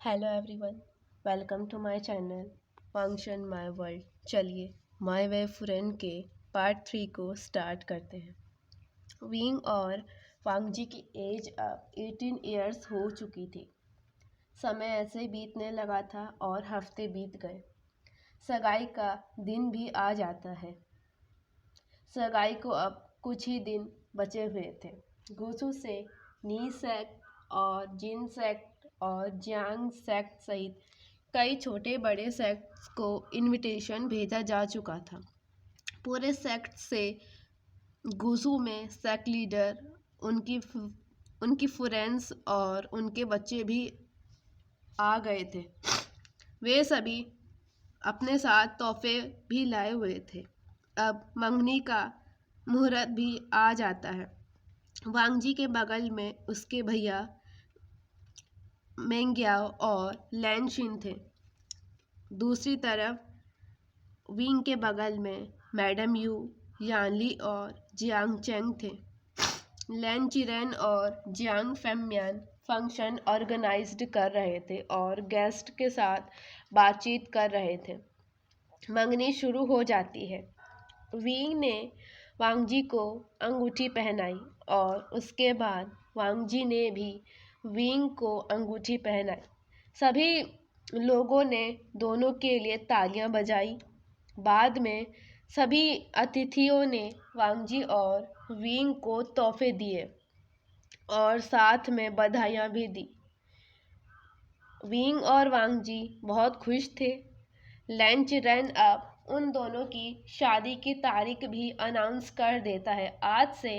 Hello everyone, welcome to my channel function my world. चलिए my way friend के part 3 को start करते हैं। विंग और वांगजी की एज अब 18 इयर्स हो चुकी थी। समय ऐसे बीतने लगा था और हफ्ते बीत गए। सगाई का दिन भी आ जाता है। सगाई को अब कुछ ही दिन बचे हुए थे। गुसू से नी सेक्ट और जिन सेक्ट और जियांग सेक्ट सहित कई छोटे बड़े सेक्ट्स को इनविटेशन भेजा जा चुका था। पूरे सेक्ट से गुसू में सेक्ट लीडर, उनकी फ्रेंड्स और उनके बच्चे भी आ गए थे। वे सभी अपने साथ तोहफे भी लाए हुए थे। अब मंगनी का मुहूर्त भी आ जाता है। वांगजी के बगल में उसके भैया मेंग्याओ और लैनशिन थे। दूसरी तरफ विंग के बगल में मैडम यू, यानली और जियांग चेंग थे। लैन चिरेन और जियांग फेमयान फंक्शन ऑर्गेनाइज्ड कर रहे थे और गेस्ट के साथ बातचीत कर रहे थे। मंगनी शुरू हो जाती है। विंग ने वांगजी को अंगूठी पहनाई और उसके बाद वांगजी ने भी विंग को अंगूठी पहनाई। सभी लोगों ने दोनों के लिए तालियां बजाई। बाद में सभी अतिथियों ने वांगजी और विंग को तोहफे दिए और साथ में बधाइयां भी दी। विंग और वांगजी बहुत खुश थे। लैन चिरेन अब उन दोनों की शादी की तारीख भी अनाउंस कर देता है। आज से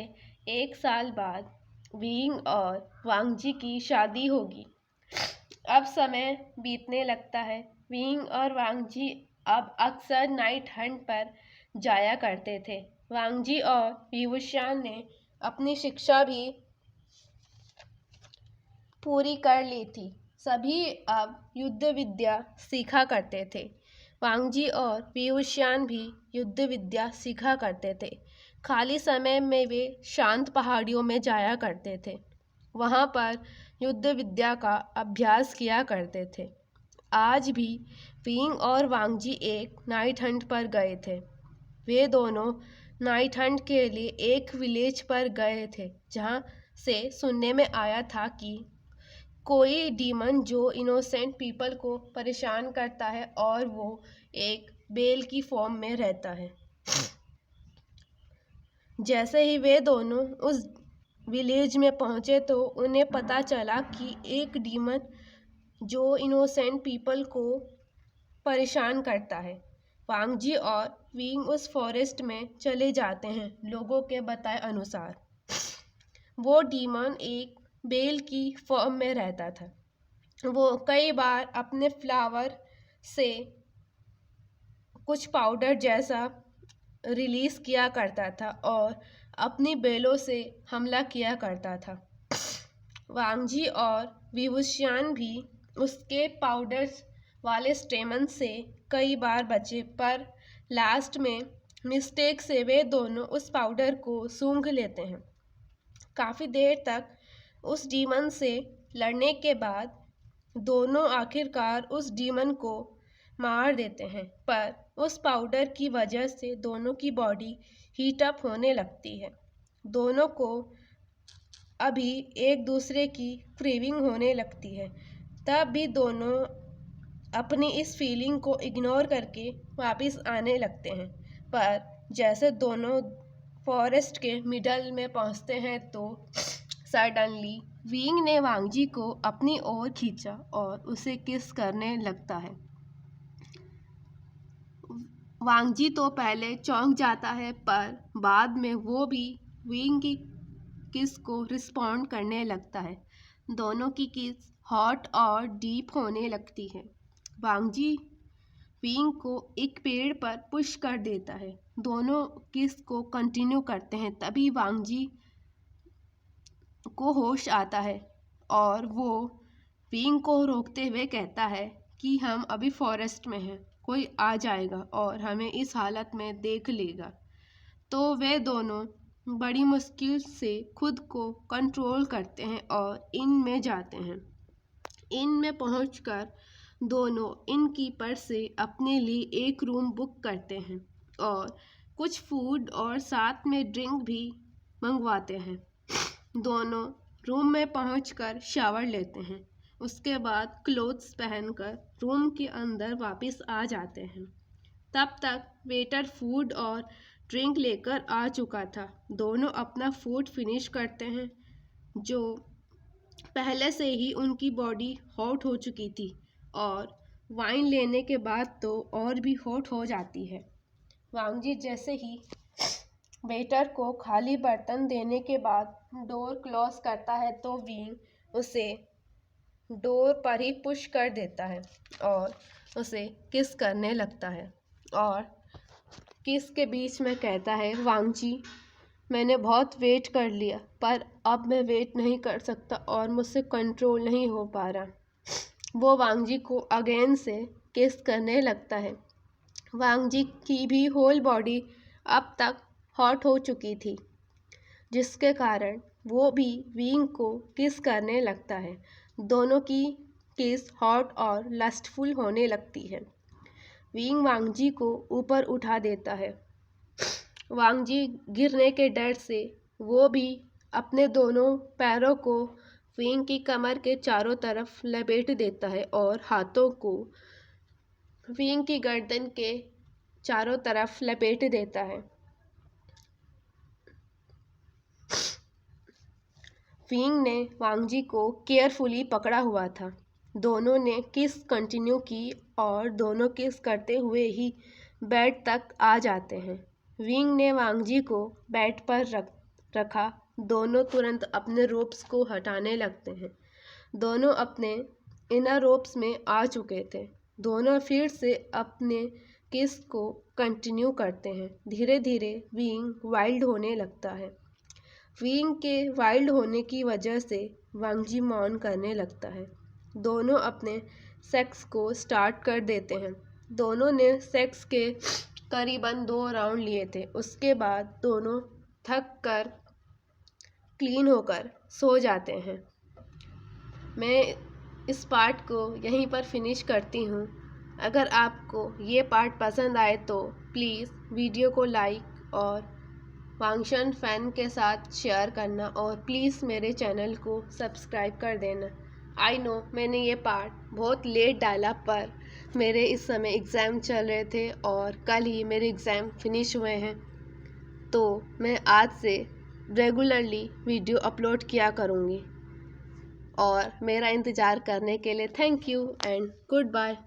1 साल बाद विंग और वांगजी की शादी होगी। अब समय बीतने लगता है। विंग और वांगजी अब अक्सर नाइट हंट पर जाया करते थे। वांगजी और विवुशियान ने अपनी शिक्षा भी पूरी कर ली थी। सभी अब युद्ध विद्या सीखा करते थे। वांगजी और विवुशियान भी युद्ध विद्या सीखा करते थे। खाली समय में वे शांत पहाड़ियों में जाया करते थे। वहाँ पर युद्ध विद्या का अभ्यास किया करते थे। आज भी विंग और वांगजी एक नाइट हंट पर गए थे। वे दोनों नाइट हंट के लिए एक विलेज पर गए थे, जहाँ से सुनने में आया था कि कोई डीमन जो इनोसेंट पीपल को परेशान करता है और वो एक बेल की फॉर्म में रहता है। जैसे ही वे दोनों उस विलेज में पहुंचे तो उन्हें पता चला कि एक डीमन जो इनोसेंट पीपल को परेशान करता है। वांगजी और विंग उस फॉरेस्ट में चले जाते हैं। लोगों के बताए अनुसार वो डीमन एक बेल की फॉर्म में रहता था। वो कई बार अपने फ्लावर से कुछ पाउडर जैसा रिलीज किया करता था और अपनी बेलों से हमला किया करता था। वांगजी और विवुशियान भी उसके पाउडर्स वाले स्टेमन से कई बार बचे, पर लास्ट में मिस्टेक से वे दोनों उस पाउडर को सूंघ लेते हैं। काफ़ी देर तक उस डीमन से लड़ने के बाद दोनों आखिरकार उस डीमन को मार देते हैं, पर उस पाउडर की वजह से दोनों की बॉडी हीट अप होने लगती है। दोनों को अभी एक दूसरे की क्रेविंग होने लगती है। तब भी दोनों अपनी इस फीलिंग को इग्नोर करके वापस आने लगते हैं। पर जैसे दोनों फॉरेस्ट के मिडल में पहुंचते हैं तो सडनली विंग ने वांगजी को अपनी ओर खींचा और उसे किस करने लगता है। वांगजी तो पहले चौंक जाता है, पर बाद में वो भी विंग की किस को रिस्पॉन्ड करने लगता है। दोनों की किस हॉट और डीप होने लगती है। वांगजी विंग को एक पेड़ पर पुश कर देता है। दोनों किस को कंटिन्यू करते हैं। तभी वांगजी को होश आता है और वो विंग को रोकते हुए कहता है कि हम अभी फॉरेस्ट में हैं, कोई आ जाएगा और हमें इस हालत में देख लेगा। तो वे दोनों बड़ी मुश्किल से खुद को कंट्रोल करते हैं और इन में जाते हैं। इनमें पहुंचकर दोनों इनकीपर से अपने लिए एक रूम बुक करते हैं और कुछ फूड और साथ में ड्रिंक भी मंगवाते हैं। दोनों रूम में पहुंचकर शावर लेते हैं। उसके बाद क्लोथ्स पहनकर रूम के अंदर वापस आ जाते हैं। तब तक वेटर फूड और ड्रिंक लेकर आ चुका था। दोनों अपना फूड फिनिश करते हैं, जो पहले से ही उनकी बॉडी हॉट हो चुकी थी, और वाइन लेने के बाद तो और भी हॉट हो जाती है। वांगजी जैसे ही वेटर को खाली बर्तन देने के बाद डोर क्लोज करता है तो विंग उसे डोर पर ही पुश कर देता है और उसे किस करने लगता है और किस के बीच में कहता है, वांगजी मैंने बहुत वेट कर लिया पर अब मैं वेट नहीं कर सकता और मुझसे कंट्रोल नहीं हो पा रहा। वो वांगजी को अगेन से किस करने लगता है। वांगजी की भी होल बॉडी अब तक हॉट हो चुकी थी, जिसके कारण वो भी विंग को किस करने लगता है। दोनों की किस हॉट और लस्टफुल होने लगती है। विंग वांगजी को ऊपर उठा देता है। वांगजी गिरने के डर से वो भी अपने दोनों पैरों को विंग की कमर के चारों तरफ लपेट देता है और हाथों को विंग की गर्दन के चारों तरफ लपेट देता है। विंग ने वांगजी को केयरफुली पकड़ा हुआ था। दोनों ने किस कंटिन्यू की और दोनों किस करते हुए ही बेड तक आ जाते हैं। विंग ने वांगजी को बेड पर रखा। दोनों तुरंत अपने रोप्स को हटाने लगते हैं। दोनों अपने इनर रोप्स में आ चुके थे। दोनों फिर से अपने किस को कंटिन्यू करते हैं। धीरे धीरे विंग वाइल्ड होने लगता है। विंग के वाइल्ड होने की वजह से वांगजी मौन करने लगता है। दोनों अपने सेक्स को स्टार्ट कर देते हैं। दोनों ने सेक्स के करीबन 2 राउंड लिए थे। उसके बाद दोनों थक कर क्लीन होकर सो जाते हैं। मैं इस पार्ट को यहीं पर फिनिश करती हूँ। अगर आपको ये पार्ट पसंद आए तो प्लीज़ वीडियो को लाइक और वांगशन फैन के साथ शेयर करना और प्लीज़ मेरे चैनल को सब्सक्राइब कर देना। आई नो मैंने ये पार्ट बहुत लेट डाला, पर मेरे इस समय एग्ज़ाम चल रहे थे और कल ही मेरे एग्ज़ाम फिनिश हुए हैं, तो मैं आज से रेगुलरली वीडियो अपलोड किया करूँगी। और मेरा इंतज़ार करने के लिए thank you and good bye.